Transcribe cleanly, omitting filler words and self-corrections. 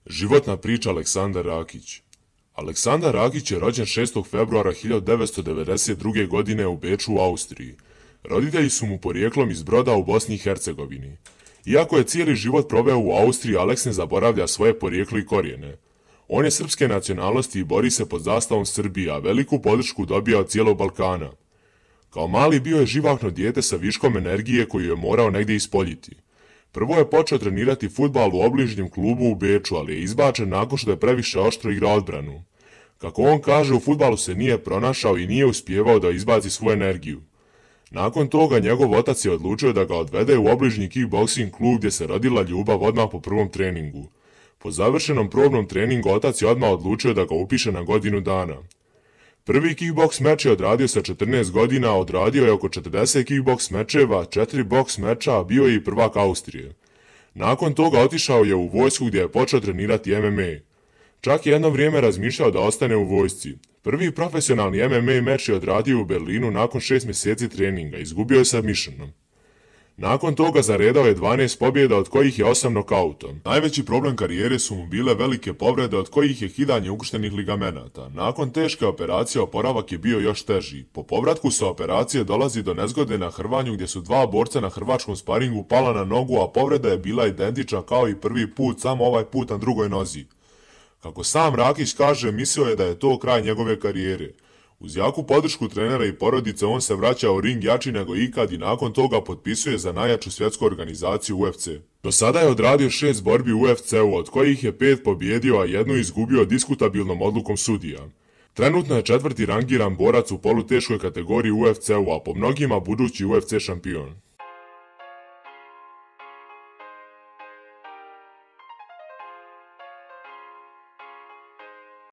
Životna priča Aleksandar Rakić. Aleksandar Rakić je rođen 6. februara 1992. godine u Beču u Austriji. Roditelji su mu porijeklom iz Broda u Bosni i Hercegovini. Iako je cijeli život proveo u Austriji, Aleks ne zaboravlja svoje porijeklo i korijene. On je srpske nacionalnosti i bori se pod zastavom Srbije, a veliku podršku dobija od cijelog Balkana. Kao mali bio je živahno dijete sa viškom energije koju je morao negdje ispoljiti. Prvo je počeo trenirati fudbal u obližnjem klubu u Beču, ali je izbačen nakon što je previše oštro igrao odbranu. Kako on kaže, u fudbalu se nije pronašao i nije uspijevao da izbaci svoju energiju. Nakon toga njegov otac je odlučio da ga odvede u obližnji kickboksing klub gdje se rodila ljubav odmah po prvom treningu. Po završenom probnom treningu otac je odmah odlučio da ga upiše na godinu dana. Prvi kickboks meč je odradio sa 14 godina, odradio je oko 40 kickboks mečeva, 4 boks meča, a bio je i prvak Austrije. Nakon toga otišao je u vojsku gdje je počeo trenirati MMA. Čak je jedno vrijeme razmišljao da ostane u vojsci. Prvi profesionalni MMA meč je odradio u Berlinu nakon 6 mjeseci treninga, izgubio je submissionom. Nakon toga zaredao je 12 pobjeda, od kojih je 8 nokautom. Najveći problem karijere su mu bile velike povrede, od kojih je hidanje ukrštenih ligamenata. Nakon teške operacije oporavak je bio još teži. Po povratku sa operacije dolazi do nezgode na hrvanju gdje su dva borca na hrvačkom sparingu pala na nogu, a povreda je bila identična kao i prvi put, samo ovaj put na drugoj nozi. Kako sam Rakić kaže, mislio je da je to kraj njegove karijere. Uz jaku podršku trenera i porodice on se vraća u ring jači nego ikad i nakon toga potpisuje za najjaču svjetsku organizaciju UFC. Do sada je odradio 6 borbi u UFC-u, od kojih je 5 pobjedio, a jednu izgubio diskutabilnom odlukom sudija. Trenutno je 4. rangiran borac u poluteškoj kategoriji UFC-u, a po mnogima budući UFC šampion.